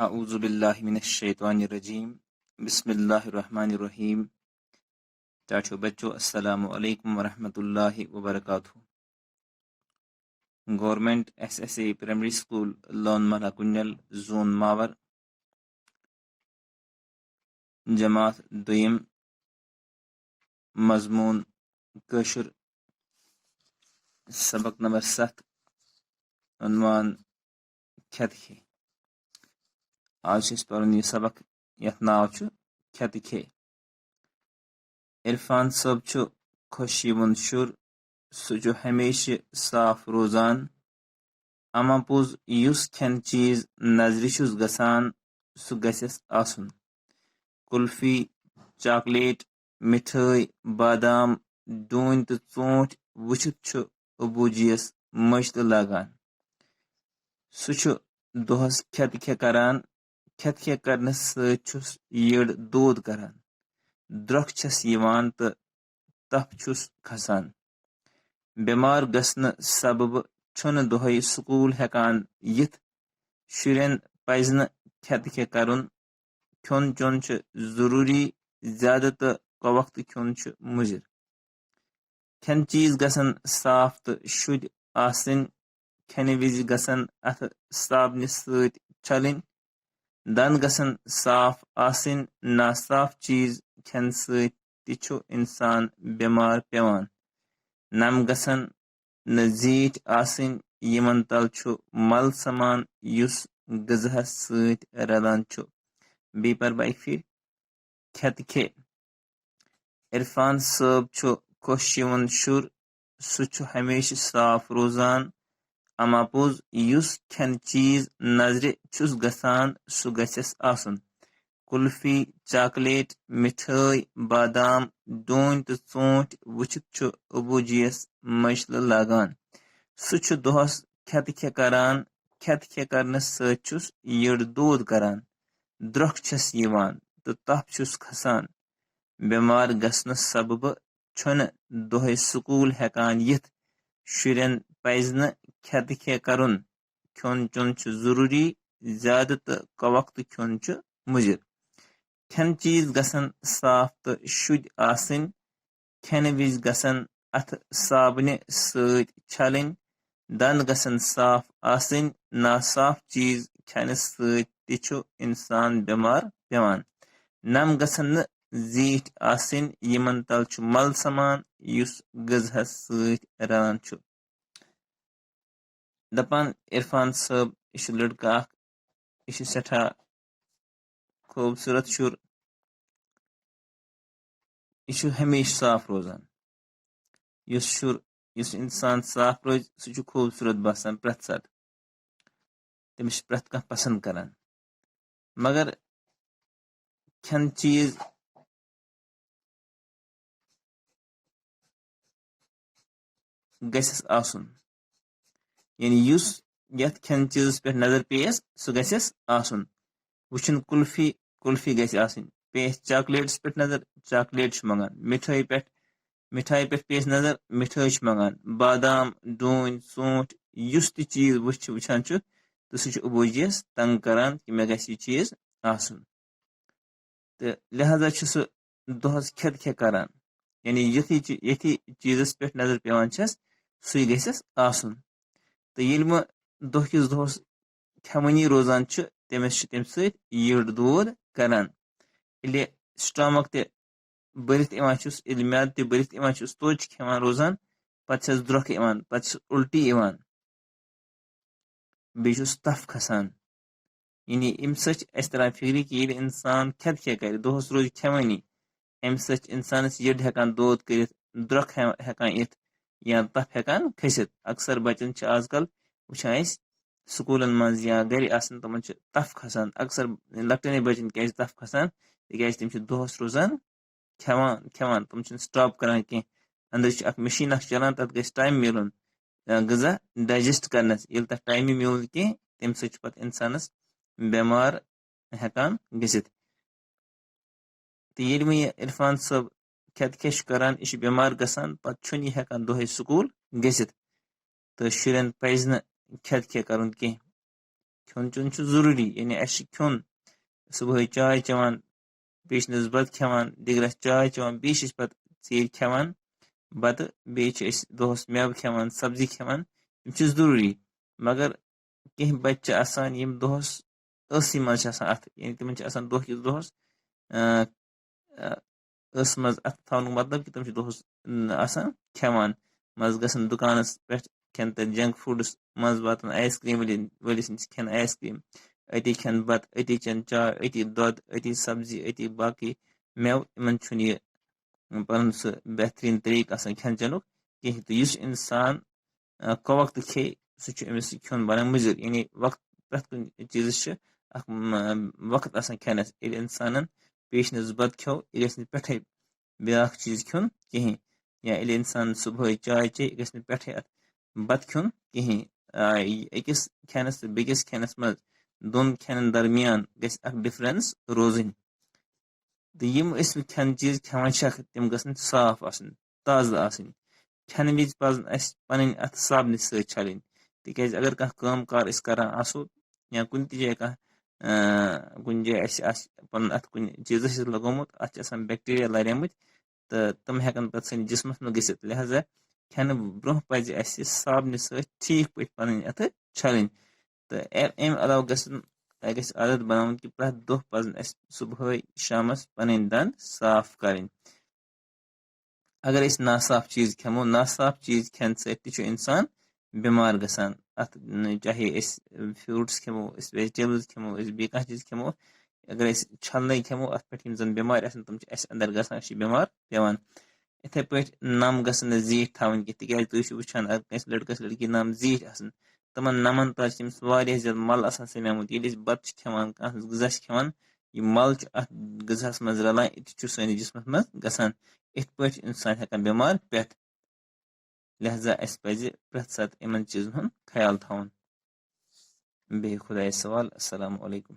अऊज़ु बिल्लाहि मिनश शैतानिर रजीम बिस्मिल्लाहिर रहमानिर रहीम। चाचो बच्चों अस्सलामु अलैकुम वरहमतुल्लाहि वबरकातुहू। Government SSA primary school Lonmala Kunzal zone Mawar जमात दुयम मजमून कशर सबक नंबर 7 उन्वान खेत खे। आज पढ़न यह सबक यथ नाव खेत खे। इरफान सब खुशिवंद शुर सह हमेशा साफ रोजान। अमा पोज युस खेन चीज नजर गसान सह गसेस आसन। कुल्फी, चॉकलेट, मिठाई, बादाम, डून तो चोट वुचित अबूजीस मज तो लगान। सह दोहस खेत खे करान। खेत खे करने सत यड़ दूध करान। द्रख छस यिवान तो तफ छुस खसान। बीमार गसन सबब छुन दोहै स्कूल हेकान यिथ। शुरन पज न खेत खे करुन। खुन चुन जरूरी ज्यादा तो वक्त खुन मुजिर। खेन चीज गसन साफ तो शुद्ध आसन। खेने विज गसन अथ साबन सत छलिन। दन गसन साफ आसन। नासाफ चीज खेन सत इंसान बीमार पेवान। नम गसन न जीठ आसन यमन तल मल समान युस गजहस सत रलान। बी पर बाई फिर खेत खे। इरफान सब खुशिवंद शुर सह हमेशा साफ रोजान। अमा पोज युस खेन चीज नजर छुस गसान सह गसेस आसन। कुल्फी, चॉकलेट, मिठाई, बादाम, डून तो चोट वुचित अबूजीस मज लगान। सह दोहस खेत खे करान। खेत खे करने सत यड़ दूध करान। द्रख छस यिवान तो तफ छुस खसान। बीमार गसन सबब छुन दोहै स्कूल हेकान यिथ। शुरन पज न खेत खे करुन। खुन चुन जरूरी ज्यादा तो वक्त खुन मुजिर। खेन चीज गसन साफ तो शुद्ध आसन। खेने विज गसन अथ साबन सत छलिन। दन गसन साफ आसन। नासाफ चीज खेने सत इंसान बीमार पेवान। नम गसन न जीठ आसन यमन तल मल समान युस गजहस सत रलान। दपान इरफान सब यह लड़का यह सठा खूबसूरत शुर। यह हमेशा साफ रोजान। युस शुर युस इंसान साफ रोज सह खूबसूरत बसान प्रथ सात। तमिस प्रथ कह पसंद करान। मगर खेन चीज गसेस आसन। यानी युस यथ खेन चीज पे नजर पेस सह गसेस आसन। वुचन कुल्फी, कुल्फी गस आसन। पेस चॉकलेट्स पे नजर, चॉकलेट मंगान। मिठाई पे पेस नजर, मिठाई मंगान। बादाम, डून, सोंठ युस ती चीज वुचान तो सह अबूजीस तंग करान कि मे गस यह चीज आसन। तो लिहाजा सह दोहस खेत खे करान। यानी यथी चीजस पे नजर पेवान छस सही गसेस आसन। तो ये दोह किस दोहस खेवनी रोजान तमिस तम सत यड़ दूध करान। ये स्टमक ते बरित म्याद ते बरित तोच खेवान रोजान। पत द्रख पत उल्टी बे तफ खसान। यानी अम सर फिक्र कि इंसान खेत खे कर दोहस रोज खेवानी अम इंसानस यड़ हेकान दोद कर द्रख हेकान इत या तफ हेकान खसित। अक्सर बचन आजकल वुचान स्कूलन मज या घर तमन तफ खसान। अक्सर लकटन बचन क्या तफ खसान तक तम दोहस रोजान खेवान खेवान तम स्टॉप करान कह। अंदर मशीन चलान तथ गस टाइम मिलन गजा डाइजेस्ट करनस। ये तथ टाइम मिल कह तम सत इंसानस बीमार हेकान गसित। तो ये मे इरफान सब खेत खेश करान यह बीमार गसान पत यह हेकान दोहे स्कूल गसित। तो शुरन पज न खेत खे करुन कह। Kyon chun chu zaruri. Yani eşi kyon subah çay çaman, beşiniz bat keman, digras çay çaman, beşiş bat sil keman, bat beş dost mev keman, sabzi keman. Yim chu zaruri. Magar keh bachcha asan yim dost ısı maz asan at. Yani timin chu asan dost ısmaz at tavnuk matlab ki tim chu dost asan keman. Maz gasan dukanas pech kenta junk foods maz batan ice cream walisin ken ice cream. Ati ken bat, ati chen cha, ati dod, ati sabzi, ati baki mev iman chuni panun su behtrin tarik asan ken januk ki yus insan ko vakt ke suçu emis kyon bana mızır. Yani vakt kun çizişi vakt asan kenes el insanın beşine zbat kyo ilesini petay بیاکھ چیٖز کھیوٚن کِہیٖنۍ یا ییٚلہِ اِنسان صُبحٲے چاے چیٚیہِ یہِ گژھِ نہٕ پٮ۪ٹھَے اَتھ بَتہٕ کھیوٚن کِہیٖنۍ أکِس کھٮ۪نَس تہٕ بیٚکِس کھٮ۪نَس منٛز دۄن کھٮ۪نَن درمیان گژھِ اَکھ ڈِفرَنٕس روزٕنۍ تہٕ یِم أسۍ کھٮ۪نہٕ چیٖز کھٮ۪وان چھِ تِم گژھن صاف آسٕنۍ تازٕ آسٕنۍ کھٮ۪نہٕ وِزِ پَزَن اَسہِ پَنٕنۍ اَتھٕ صابنہِ سۭتۍ چھَلٕنۍ تِکیٛازِ اگر کانٛہہ کٲم کار أسۍ کَران آسو یا کُنہِ تہِ جایہِ کانٛہہ کُنہِ جایہِ اَسہِ آسہِ پَنُن اَتھ کُنہِ چیٖزَس سۭتۍ لگومُت اَتھ چھِ آسان بیکٹیریا لارٲمٕتۍ تہٕ تِم ہٮ۪کَن پَتہٕ سٲنِس جِسمَس منٛز گٔژھِتھ لہذا کھٮ۪نہٕ برونٛہہ پَزِ اَسہِ صابنہِ سۭتۍ ٹھیٖک پٲٹھۍ پَنٕنۍ اَتھٕ چھَلٕنۍ تہٕ اَمہِ علاوٕ گژھِ عادت بَناوُن کہِ پرٛٮ۪تھ دۄہ پَزَن اَسہِ صُبحٲے شامَس پَنٕنۍ دَنٛد صاف کَرٕنۍ اگر أسۍ ناصاف چیٖز کھٮ۪مو ناصاف چیٖز کھٮ۪نہٕ سۭتۍ تہِ چھُ اِنسان بٮ۪مار گژھان اَتھ چاہے أسۍ فرٛوٗٹٕس کھٮ۪مو أسۍ ویجِٹیبلٕز کھٮ۪مو أسۍ بیٚیہِ کانٛہہ چیٖز کھٮ۪مو اگر أسۍ چھَلنَے کھٮ۪مو اَتھ پٮ۪ٹھ یِم زَن بٮ۪مارِ آسَن تِم چھِ اَسہِ اَندَر گژھان أسۍ چھِ بٮ۪مار پٮ۪وان یِتھَے پٲٹھۍ نَم گژھن نہٕ زیٖٹھۍ تھاوٕنۍ کینٛہہ تِکیٛازِ تُہۍ چھِو وٕچھان اگر کٲنٛسہِ لٔڑکَس لٔڑکی نَم زیٖٹھۍ آسَن تِمَن نَمَن تَل چھِ تٔمِس واریاہ زیادٕ مَل آسان سَمیومُت ییٚلہِ أسۍ بَتہٕ چھِ کھٮ۪وان کانٛہہ غذا چھِ کھٮ۪وان یہِ مَل چھُ اَتھ غذاہَس منٛز رَلان یہِ تہِ چھُ سٲنِس جِسمَس منٛز گژھان یِتھ پٲٹھۍ چھُ اِنسان ہٮ۪کان بٮ۪مار پٮ۪تھ لہذا اَسہِ پَزِ پرٛٮ۪تھ ساتہٕ یِمَن چیٖزَن ہُنٛد خیال تھاوُن بیٚیہِ خۄدایَس سوال اَسَلامُ علیکُم